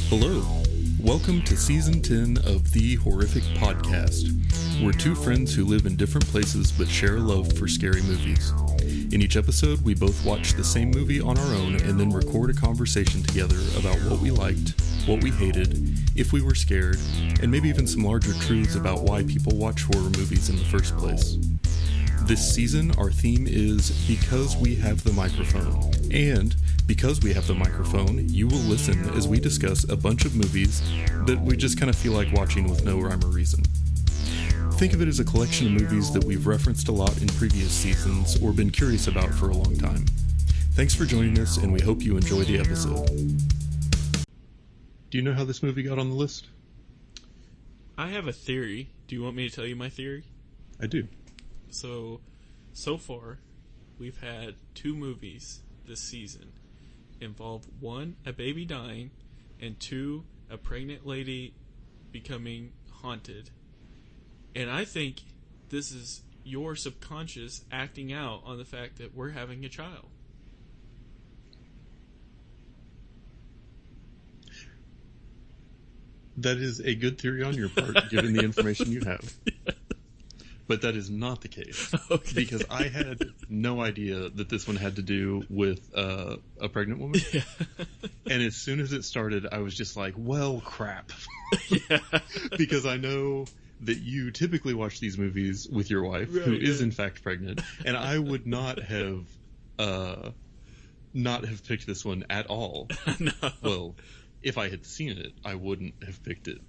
Hello. Welcome to Season 10 of The Horrific Podcast. We're two friends who live in different places but share a love for scary movies. In each episode, we both watch the same movie on our own and then record a conversation together about what we liked, what we hated, if we were scared, and maybe even some larger truths about why people watch horror movies in the first place. This season, our theme is Because We Have the Microphone. And because we have the microphone, you will listen as we discuss a bunch of movies that we just kind of feel like watching with no rhyme or reason. Think of it as a collection of movies that we've referenced a lot in previous seasons or been curious about for a long time. Thanks for joining us, and we hope you enjoy the episode. Do you know how this movie got on the list? I have a theory. Do you want me to tell you my theory? I do. So far, we've had two movies this season involve one, a baby dying, and two, a pregnant lady becoming haunted. And I think this is your subconscious acting out on the fact that we're having a child. That is a good theory on your part, given the information you have. Yeah. But that is not the case. Okay. Because I had no idea that this one had to do with a pregnant woman. Yeah. And as soon as it started, I was just like, well, crap. Yeah. Because I know that you typically watch these movies with your wife, right, who is in fact pregnant, and I would not have picked this one at all. No. Well, if I had seen it, I wouldn't have picked it.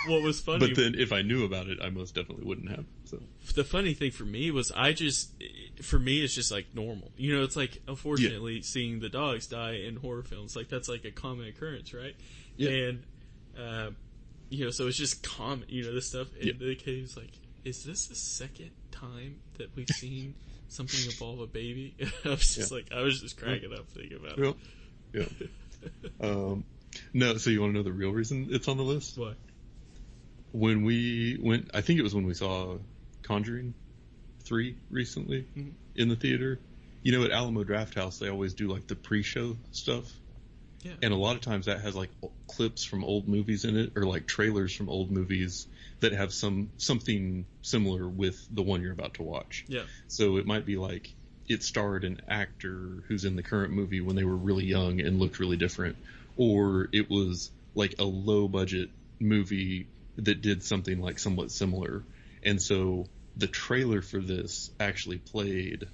What was funny... But then if I knew about it, I most definitely wouldn't have. So the funny thing for me was for me, it's just like normal. You know, it's like, unfortunately, seeing the dogs die in horror films, like that's like a common occurrence, right? Yeah. And, so it's just common, this stuff. And the kid was like, is this the second time that we've seen something involve a baby? I was just cracking up thinking about it. Yeah. No, so you want to know the real reason it's on the list? Why? When we went, I think it was when we saw Conjuring 3 recently in the theater. You know, at Alamo Drafthouse, they always do like the pre-show stuff. Yeah. And a lot of times that has like clips from old movies in it, or like trailers from old movies that have something similar with the one you're about to watch. Yeah. So it might be like it starred an actor who's in the current movie when they were really young and looked really different. Or it was like a low budget movie that did something like somewhat similar. And so the trailer for this actually played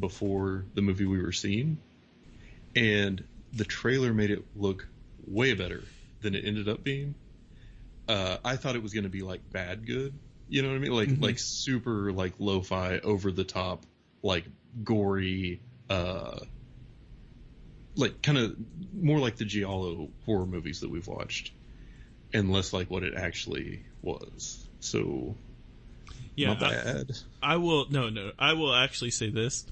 before the movie we were seeing. And the trailer made it look way better than it ended up being. I thought it was going to be like bad good. You know what I mean? Like super like lo-fi, over the top, like gory, like kind of more like the Giallo horror movies that we've watched, and less like what it actually was. So, yeah, not bad. I will actually say this: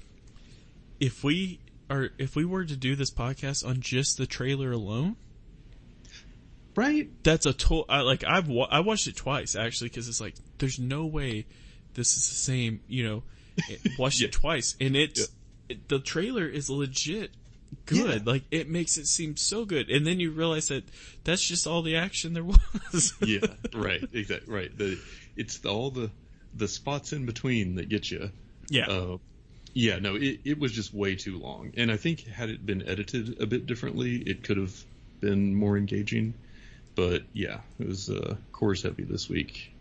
if we were to do this podcast on just the trailer alone, right? That's a I watched it twice actually, because it's like there's no way this is the same. Watched it twice, and the trailer is legit good. Yeah. Like, it makes it seem so good, and then you realize that that's just all the action there was. Yeah, right, exactly, right. It's all the spots in between that get you. Yeah. It was just way too long, and I think had it been edited a bit differently, it could have been more engaging. But yeah, it was chorus heavy this week.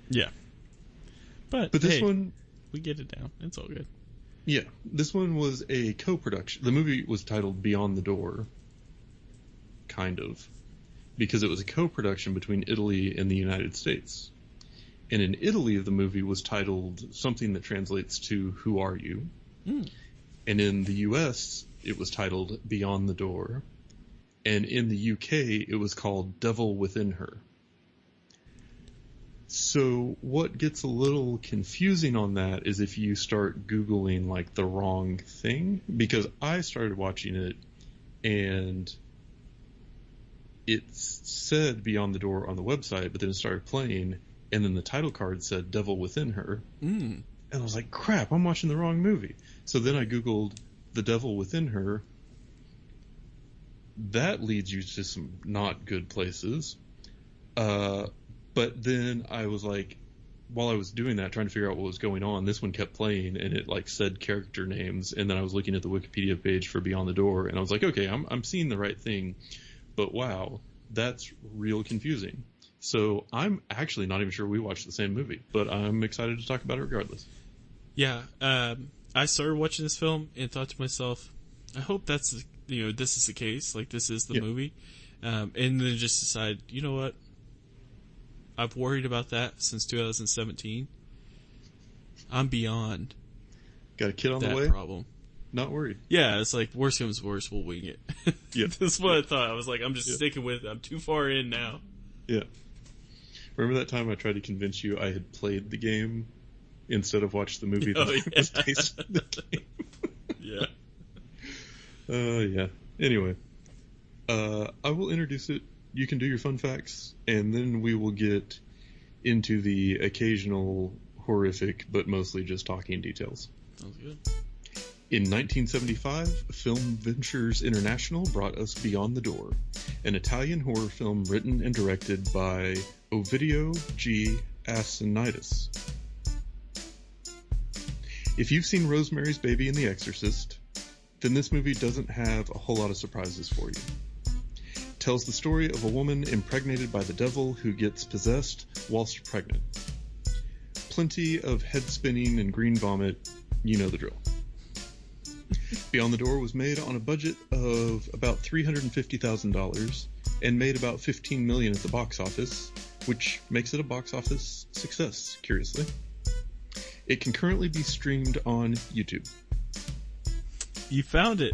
Yeah, but this one, we get it down. It's all good. Yeah, this one was a co-production. The movie was titled Beyond the Door, kind of, because it was a co-production between Italy and the United States. And in Italy, the movie was titled something that translates to Who Are You? Mm. And in the US, it was titled Beyond the Door. And in the UK, it was called Devil Within Her. So what gets a little confusing on that is if you start Googling like the wrong thing, because I started watching it and it said Beyond the Door on the website, but then it started playing and then the title card said Devil Within Her. And I was like, crap, I'm watching the wrong movie. So then I Googled The Devil Within Her, that leads you to some not good places. But then I was like, while I was doing that, trying to figure out what was going on, this one kept playing, and it like said character names, and then I was looking at the Wikipedia page for Beyond the Door, and I was like, okay, I'm seeing the right thing, but wow, that's real confusing. So I'm actually not even sure we watched the same movie, but I'm excited to talk about it regardless. Yeah, I started watching this film and thought to myself, I hope this is the case, like this is the movie, and then just decided, you know what? I've worried about that since 2017. I'm beyond. Got a kid on that the way? Problem. Not worried. Yeah, it's like worst comes to worst, we'll wing it. Yeah. That's what I thought. I was like, I'm just sticking with it. I'm too far in now. Yeah. Remember that time I tried to convince you I had played the game instead of watched the movie that was based on the game? Yeah. Yeah. Anyway, I will introduce it. You can do your fun facts, and then we will get into the occasional horrific, but mostly just talking details. Sounds good. In 1975, Film Ventures International brought us Beyond the Door, an Italian horror film written and directed by Ovidio G. Assanitis. If you've seen Rosemary's Baby and The Exorcist, then this movie doesn't have a whole lot of surprises for you. It tells the story of a woman impregnated by the devil who gets possessed whilst pregnant. Plenty of head spinning and green vomit, you know the drill. Beyond the Door was made on a budget of about $350,000 and made about $15 million at the box office, which makes it a box office success, curiously. It can currently be streamed on YouTube. You found it.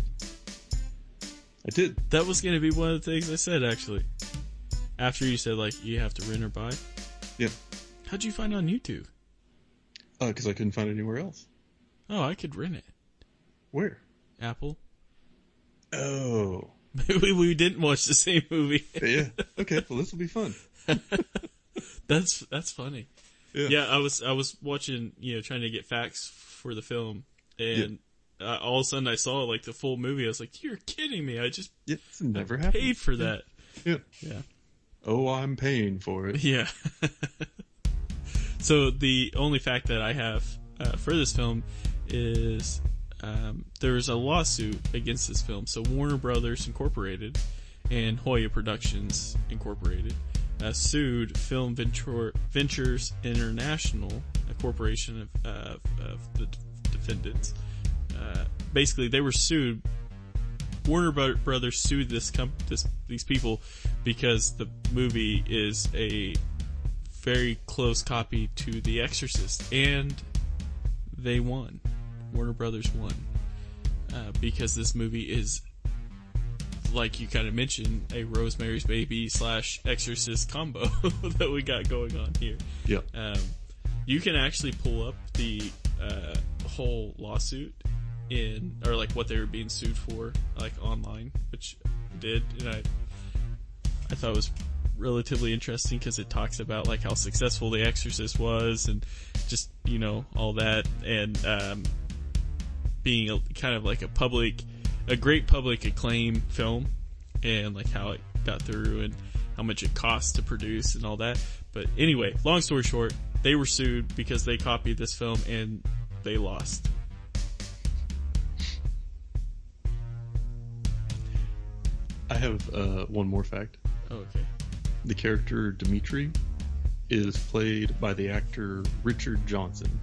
I did. That was going to be one of the things I said, actually. After you said, like, you have to rent or buy. Yeah. How'd you find it on YouTube? Because I couldn't find it anywhere else. Oh, I could rent it. Where? Apple. Oh. we didn't watch the same movie. Yeah. Okay. Well, this will be fun. That's funny. Yeah. I was watching, trying to get facts for the film, and all of a sudden I saw like the full movie. I was like, "You're kidding me! I just it's never happened. Paid for that." Yeah. Yeah. Oh, I'm paying for it. Yeah. So the only fact that I have for this film is there's a lawsuit against this film. So Warner Brothers Incorporated and Hoya Productions Incorporated sued Film Ventures International, a corporation of the defendants. Basically, they were sued. Warner Brothers sued these people because the movie is a very close copy to The Exorcist, and they won. Warner Brothers won because this movie is, like you kind of mentioned, a Rosemary's Baby / Exorcist combo that we got going on here. Yeah. You can actually pull up the whole lawsuit or like what they were being sued for, like online, which I did, and I thought it was relatively interesting because it talks about like how successful The Exorcist was and just all that, and being kind of like a great public acclaim film, and like how it got through and how much it cost to produce and all that. But anyway, long story short, they were sued because they copied this film and they lost. I have one more fact. Oh, okay. The character Dimitri is played by the actor Richard Johnson.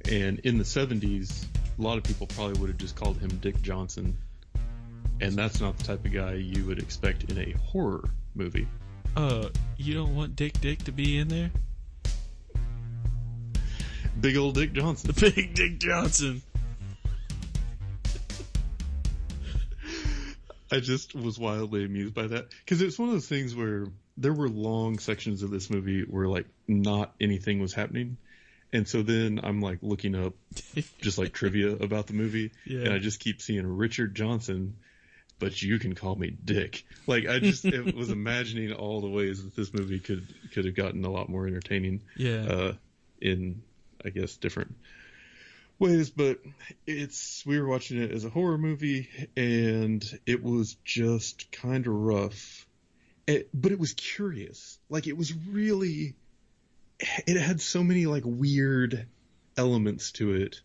And in the 70s, a lot of people probably would have just called him Dick Johnson. And that's not the type of guy you would expect in a horror movie. You don't want Dick to be in there? Big old Dick Johnson. Big Dick Johnson. I just was wildly amused by that. Because it's one of those things where there were long sections of this movie where, like, not anything was happening. And so then I'm, like, looking up just, like, trivia about the movie. Yeah. And I just keep seeing Richard Johnson, but you can call me Dick. Like, I just was imagining all the ways that this movie could have gotten a lot more entertaining. Yeah. In, I guess, different ways, but we were watching it as a horror movie, and it was just kind of rough. But it was curious. Like, it was really, it had so many like weird elements to it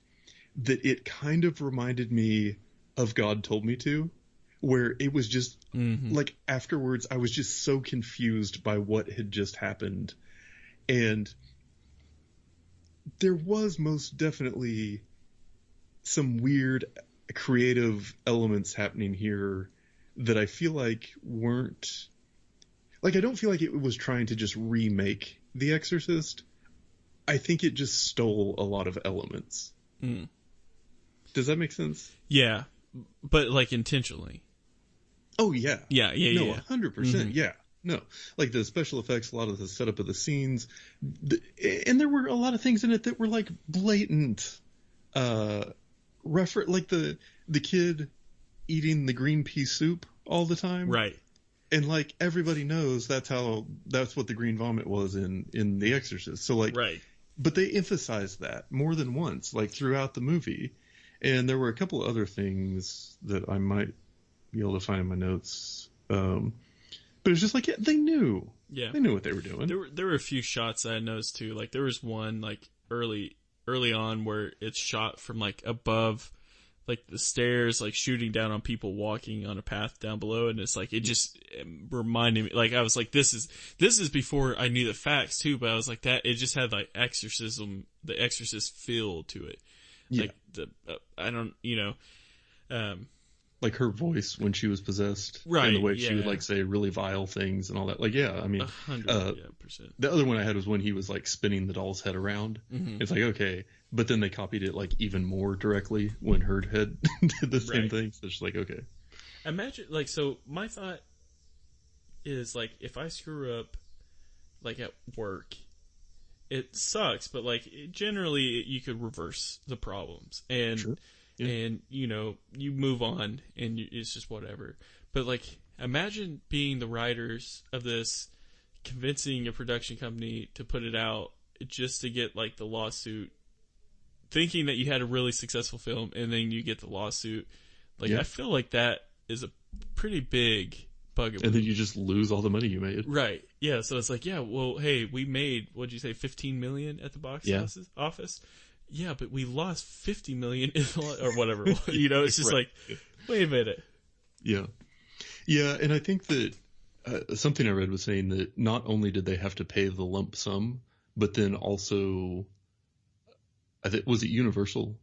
that it kind of reminded me of God Told Me To, where it was just like afterwards I was just so confused by what had just happened. And there was most definitely some weird creative elements happening here that I feel like weren't, like, I don't feel like it was trying to just remake The Exorcist. I think it just stole a lot of elements. Does that make sense? Yeah, but like intentionally. Oh yeah. Yeah. No, 100%. Yeah. No, like the special effects, a lot of the setup of the scenes, and there were a lot of things in it that were like blatant, like the kid eating the green pea soup all the time. Right. And like everybody knows that's what the green vomit was in The Exorcist. So like, right. But they emphasized that more than once, like throughout the movie. And there were a couple of other things that I might be able to find in my notes. But it's just like, yeah, they knew. Yeah. They knew what they were doing. There were a few shots that I noticed too. Like there was one like early on where it's shot from like above like the stairs, like shooting down on people walking on a path down below, and it's like it just reminded me, like I was like, this is before I knew the facts too, but I was like that it just had like the Exorcist feel to it. Yeah. Like I don't, like her voice when she was possessed, right? And the way she would like say really vile things and all that. Like, yeah, I mean, 100%. The other one I had was when he was like spinning the doll's head around. It's like, okay, but then they copied it like even more directly when her head did the same thing. So it's just like, okay. Imagine like, so my thought is like, if I screw up like at work, it sucks, but like generally you could reverse the problems and. Sure. Yeah. And, you move on and it's just whatever. But, like, imagine being the writers of this, convincing a production company to put it out just to get, like, the lawsuit, thinking that you had a really successful film and then you get the lawsuit. Like, I feel like that is a pretty big bugaboo. And then you just lose all the money you made. Right. Yeah, so it's like, yeah, well, hey, we made, what'd you say, $15 million at the box office? Yeah, but we lost $50 million or whatever. It's just like, wait a minute. Yeah. Yeah, and I think that something I read was saying that not only did they have to pay the lump sum, but then also, was it Universal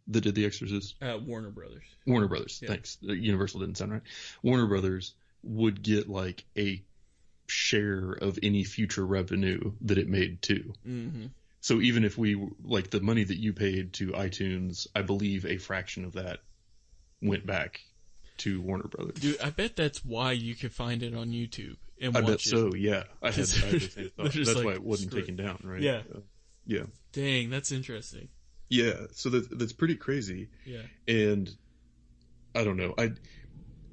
that did The Exorcist? Warner Brothers. Warner Brothers, yeah. Thanks. Universal didn't sound right. Warner Brothers would get like a share of any future revenue that it made too. Mm-hmm. So even if we, like the money that you paid to iTunes, I believe a fraction of that went back to Warner Brothers. Dude, I bet that's why you can find it on YouTube and watch it. I bet so, yeah. I had the same thought. That's like, why it wasn't taken down, right? Yeah. Yeah. Dang, that's interesting. Yeah, so that's pretty crazy. Yeah. And I don't know.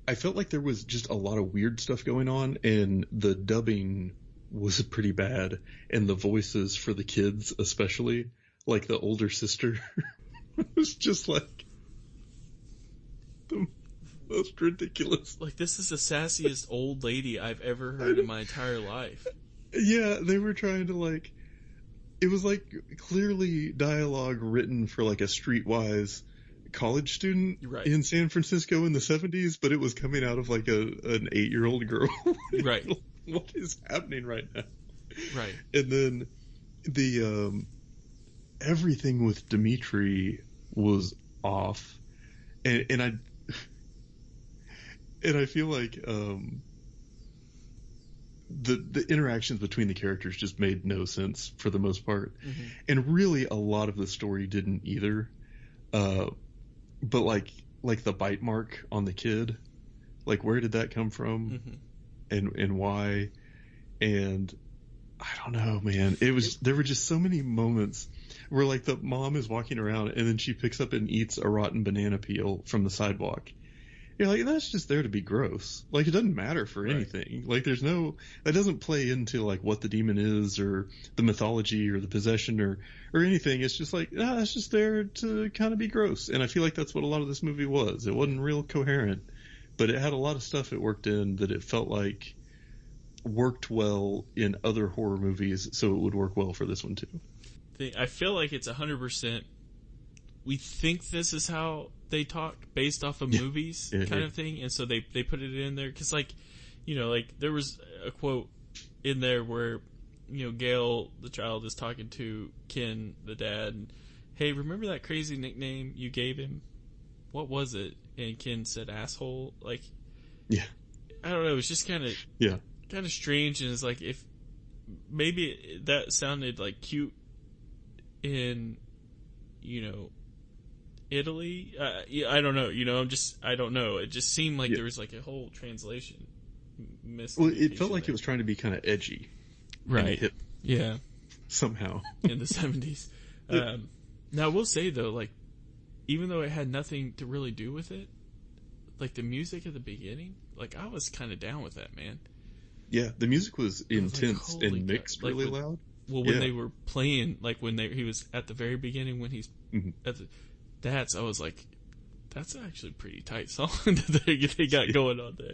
I felt like there was just a lot of weird stuff going on, and the dubbing was pretty bad, and the voices for the kids especially, like the older sister was just like the most ridiculous. Like, this is the sassiest old lady I've ever heard in my entire life. Yeah, they were trying to like, it was like clearly dialogue written for like a streetwise college student in San Francisco in the 70s, but it was coming out of like an 8-year-old girl. Right. What is happening right now? Right. And then the everything with Dimitri was off, and I feel like the interactions between the characters just made no sense for the most part, and really a lot of the story didn't either. But like the bite mark on the kid, like where did that come from? And why? And I don't know, man. There were just so many moments where like the mom is walking around and then she picks up and eats a rotten banana peel from the sidewalk. you're like, that's just there to be gross. Like, it doesn't matter for Right. anything. Like, that doesn't play into, like, what the demon is or the mythology or the possession or anything. It's just like, it's just there to kind of be gross. And I feel like that's what a lot of this movie was. It wasn't real coherent, but it had a lot of stuff it worked in that it felt like worked well in other horror movies, so it would work well for this one too. I feel like it's 100%. We think this is how they talk based off of movies, kind of thing, and so they put it in there because, like, you know, like there was a quote in there where, you know, Gail the child is talking to Ken the dad, and, hey, remember that crazy nickname you gave him? What was it? And Ken said asshole. Like, yeah, I don't know. It was just kind of strange, and it's like, if maybe that sounded like cute in, you know, Italy. I don't know. You know, I don't know. It just seemed like there was like a whole translation miscommunication. Well, it felt like it was trying to be kind of edgy, right? Hip, yeah, somehow in the 70s. Now, I will say though, like, even though it had nothing to really do with it, like the music at the beginning, like I was kind of down with that, man. Yeah, the music was intense like, and mixed like really loud. Well, when they were playing, like when he was at the very beginning, when he's at the, I was like, that's actually a pretty tight song that they got going on there.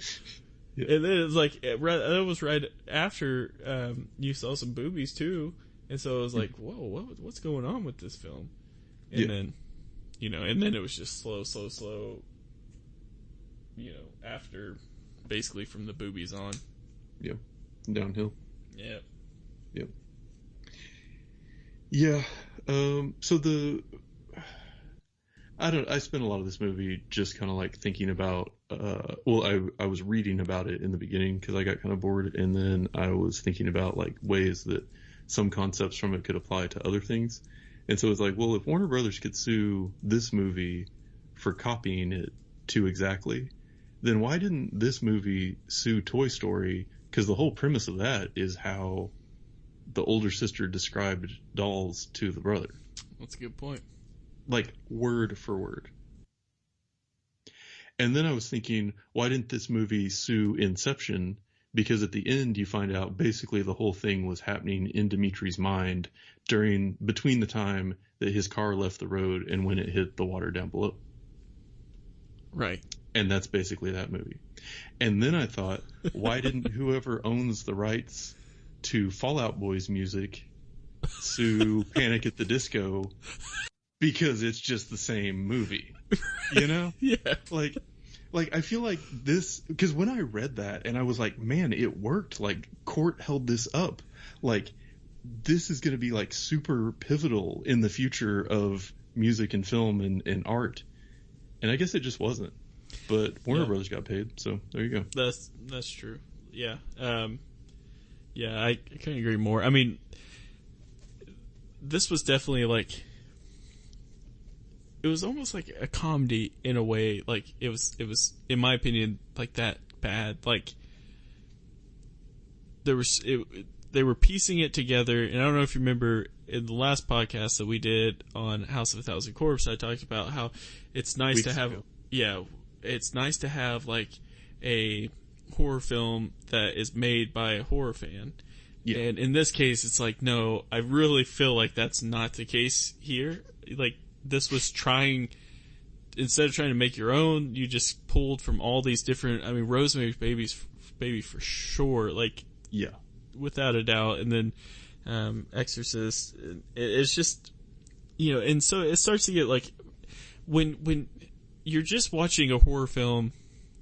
Yeah. And then it's like, that was right after you saw some boobies too, and so I was like, whoa, what's going on with this film? And then, you know, and then it was just slow, you know, after basically from the boobies on. Yeah, downhill. Yeah. Yep. Yeah. So I spent a lot of this movie just kind of like thinking about, I was reading about it in the beginning because I got kind of bored, and then I was thinking about like ways that some concepts from it could apply to other things. And so it's like, well, if Warner Brothers could sue this movie for copying it too exactly, then why didn't this movie sue Toy Story? Because the whole premise of that is how the older sister described dolls to the brother. That's a good point. Like, word for word. And then I was thinking, why didn't this movie sue Inception? Because at the end, you find out basically the whole thing was happening in Dimitri's mind between the time that his car left the road and when it hit the water down below. Right. And that's basically that movie. And then I thought, why didn't whoever owns the rights to Fall Out Boy's music sue Panic at the Disco? Because it's just the same movie, you know? Yeah. Like I feel like this, because when I read that and I was like, man, it worked. Like, Court held this up. Like, this is going to be like super pivotal in the future of music and film and art. And I guess it just wasn't. But Warner Brothers got paid, so there you go. That's true. Yeah. Yeah, I couldn't agree more. I mean, this was definitely like, it was almost like a comedy in a way. Like, it was in my opinion, like, that bad. Like, they were piecing it together, and I don't know if you remember in the last podcast that we did on House of a Thousand Corpses, I talked about how it's nice to have it's nice to have like a horror film that is made by a horror fan. Yeah. And in this case, it's like, no, I really feel like that's not the case here. Like, this was instead of trying to make your own, you just pulled from all these different, I mean, Rosemary's Baby for sure, like, yeah, without a doubt. And then, Exorcist, it's just, you know, and so it starts to get like, when you're just watching a horror film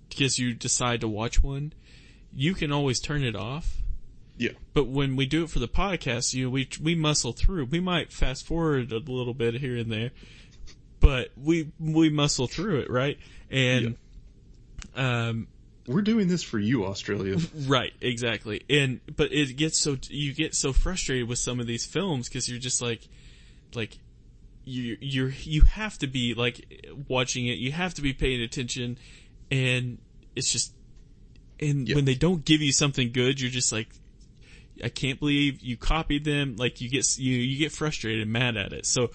because you decide to watch one, you can always turn it off. Yeah. But when we do it for the podcast, you know, we muscle through. We might fast forward a little bit here and there, but we muscle through it, right? And we're doing this for you, Australia. Right, exactly. But you get so frustrated with some of these films because you're just like you have to be like watching it, you have to be paying attention, and it's just, and when they don't give you something good, you're just like, I can't believe you copied them. Like, you get frustrated and mad at it. So,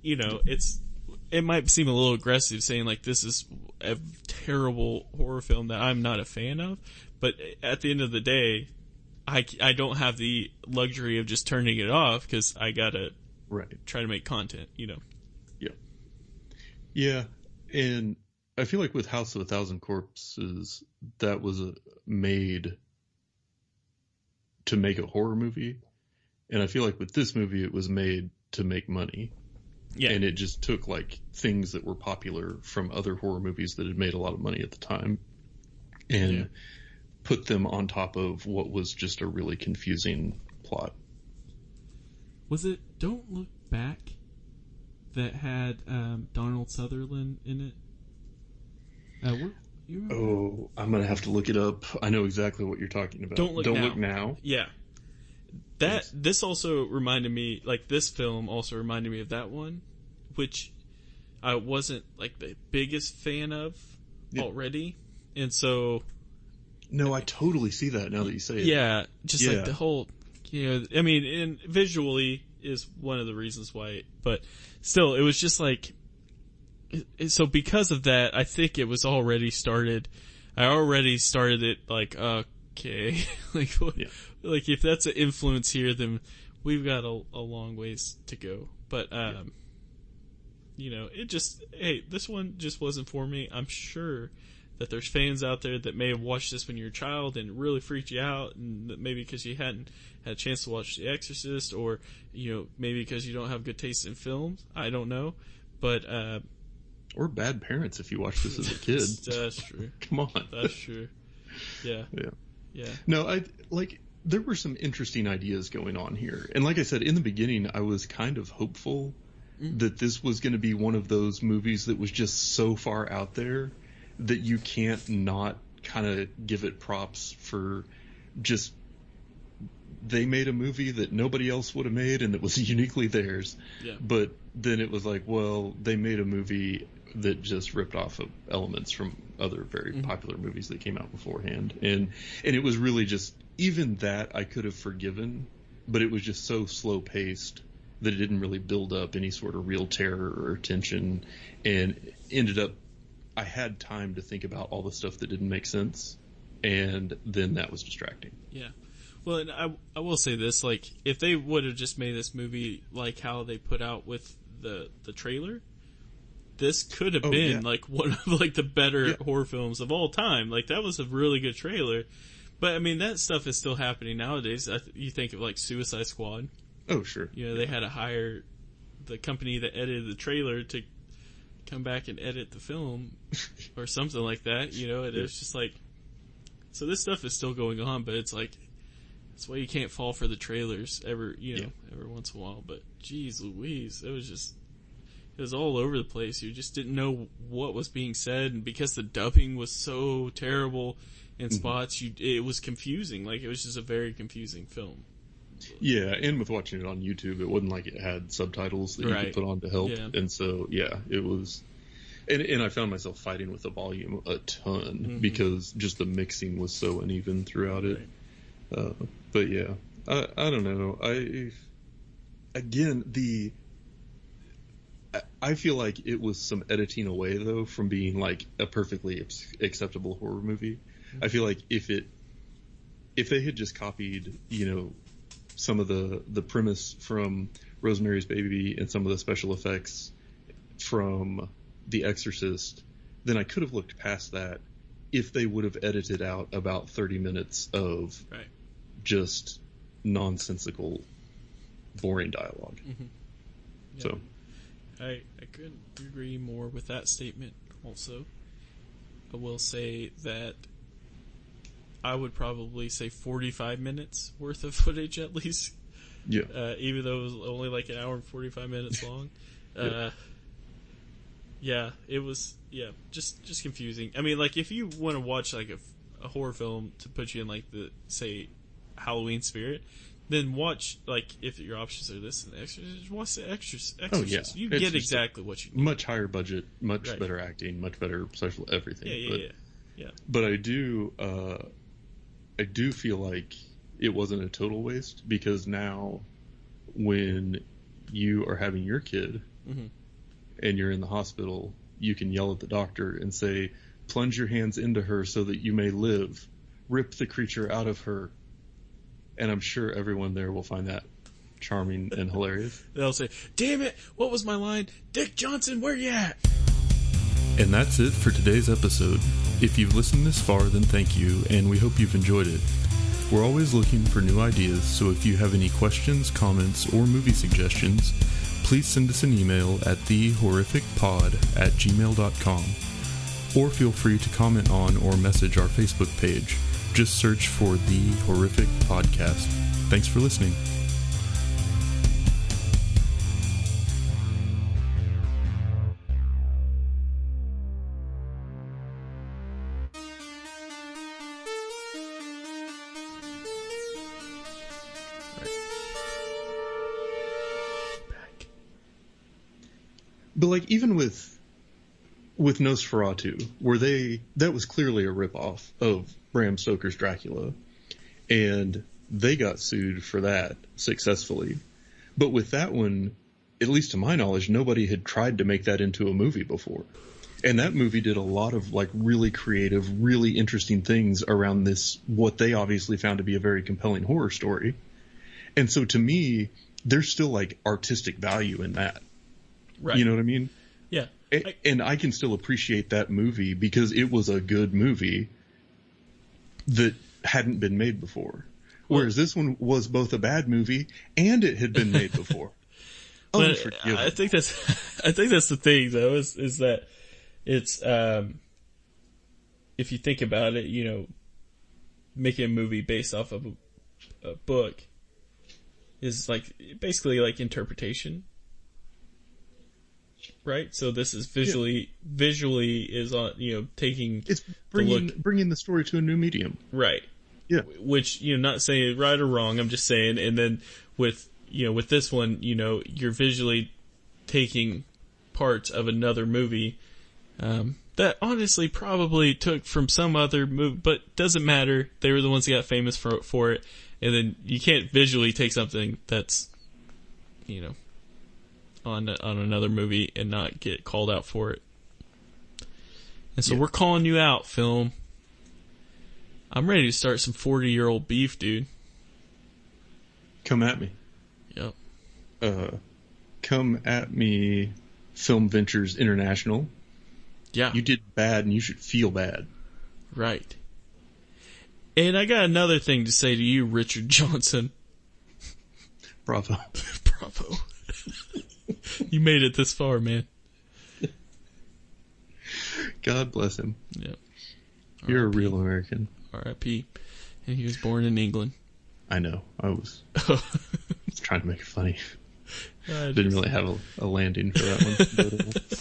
you know, it might seem a little aggressive saying like this is a terrible horror film that I'm not a fan of. But at the end of the day, I don't have the luxury of just turning it off because I gotta try to make content, Yeah. Yeah. And I feel like with House of a Thousand Corpses, that was made to make a horror movie. And I feel like with this movie, it was made to make money. Yeah. And it just took like things that were popular from other horror movies that had made a lot of money at the time and put them on top of what was just a really confusing plot. Was it Don't Look Back that had Donald Sutherland in it? I'm going to have to look it up. I know exactly what you're talking about. Don't Look Now. Yeah. This also reminded me, like this film also reminded me of that one, which I wasn't like the biggest fan of already. And so... No, I totally see that now that you say it. Yeah, just like the whole, I mean, and visually is one of the reasons why, but still, it was just like, so because of that, I think it was already started. I already started it like, okay, like if that's an influence here, then we've got a long ways to go. But, it just, hey, this one just wasn't for me. I'm sure that there's fans out there that may have watched this when you were a child and it really freaked you out, and maybe because you hadn't had a chance to watch The Exorcist, or maybe because you don't have good taste in films. I don't know, but or bad parents if you watch this as a kid. That's true. Come on, that's true. Yeah. No, there were some interesting ideas going on here, and like I said in the beginning, I was kind of hopeful that this was going to be one of those movies that was just so far out there that you can't not kind of give it props for just they made a movie that nobody else would have made and that was uniquely theirs. Yeah. But then it was like, well, they made a movie that just ripped off of elements from other very popular movies that came out beforehand. And it was really just, even that I could have forgiven, but it was just so slow paced that it didn't really build up any sort of real terror or tension, and ended up, I had time to think about all the stuff that didn't make sense, and then that was distracting. Yeah. Well, and I will say this, like, if they would have just made this movie like how they put out with the trailer, this could have been, like, one of, like, the better horror films of all time. Like, that was a really good trailer. But, I mean, that stuff is still happening nowadays. You think of, like, Suicide Squad. Oh, sure. They had to hire the company that edited the trailer to come back and edit the film or something like that, and it's just like, so this stuff is still going on, but it's like, that's why you can't fall for the trailers every once in a while. But geez Louise, it was all over the place. You just didn't know what was being said, and because the dubbing was so terrible in spots, it was confusing. Like, it was just a very confusing film. Yeah, and with watching it on YouTube, it wasn't like it had subtitles that you could put on to help. Yeah. And so, it was... And I found myself fighting with the volume a ton because just the mixing was so uneven throughout it. Right. But yeah, I don't know. I feel like it was some editing away, though, from being like a perfectly acceptable horror movie. I feel like if they had just copied, some of the premise from Rosemary's Baby and some of the special effects from The Exorcist, then I could have looked past that if they would have edited out about 30 minutes of just nonsensical, boring dialogue. Yeah. So I couldn't agree more with that statement. Also, I will say that I would probably say 45 minutes worth of footage at least. Yeah. Even though it was only like an hour and 45 minutes long. It was, just confusing. I mean, like, if you want to watch, like, a horror film to put you in, like, the, say, Halloween spirit, then watch, like, if your options are this and The Exorcist, watch The Exorcist. Oh, yeah. You get exactly what you need. Much higher budget, much better acting, much better special everything. Yeah. But I do feel like it wasn't a total waste, because now when you are having your kid and you're in the hospital, you can yell at the doctor and say, "Plunge your hands into her so that you may live. Rip the creature out of her." And I'm sure everyone there will find that charming and hilarious. They'll say, "Damn it, what was my line? Dick Johnson, where you at?" And that's it for today's episode. If you've listened this far, then thank you, and we hope you've enjoyed it. We're always looking for new ideas, so if you have any questions, comments, or movie suggestions, please send us an email at thehorrificpod@gmail.com, or feel free to comment on or message our Facebook page. Just search for The Horrific Podcast. Thanks for listening. But like even with Nosferatu, that was clearly a ripoff of Bram Stoker's Dracula, and they got sued for that successfully. But with that one, at least to my knowledge, nobody had tried to make that into a movie before. And that movie did a lot of like really creative, really interesting things around this, what they obviously found to be a very compelling horror story. And so to me, there's still like artistic value in that. Right. You know what I mean? Yeah. And I can still appreciate that movie because it was a good movie that hadn't been made before. Whereas this one was both a bad movie and it had been made before. Unforgivable. I think that's the thing though, is that it's if you think about it, you know, making a movie based off of a book is like basically like interpretation. Right, so this is visually is on, you know, taking it's bringing the story to a new medium. Right. Yeah. Which, you know, not saying right or wrong. I'm just saying, and then with this one, you know, you're visually taking parts of another movie that honestly probably took from some other movie, but doesn't matter. They were the ones that got famous for it, and then you can't visually take something that's, you know, on another movie and not get called out for it. And so we're calling you out, film. I'm ready to start some 40-year-old beef, dude. Come at me. Yep. Come at me, Film Ventures International. Yeah. You did bad and you should feel bad. Right. And I got another thing to say to you, Richard Johnson. Bravo. Bravo. You made it this far, man. God bless him. Yep. You're a real American. R.I.P. And he was born in England. I know. I was trying to make it funny. Didn't really have a landing for that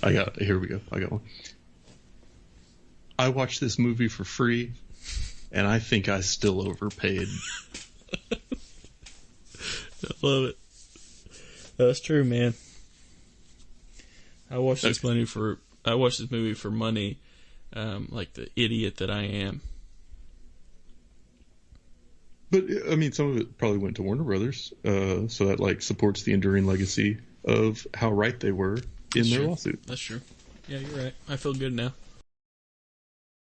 one. Here we go. I got one. I watched this movie for free, and I think I still overpaid. I love it. That's true, man. I watched this movie for money, like the idiot that I am. But I mean, some of it probably went to Warner Brothers, so that like supports the enduring legacy of how right they were in their lawsuit. That's true. Yeah, you're right. I feel good now.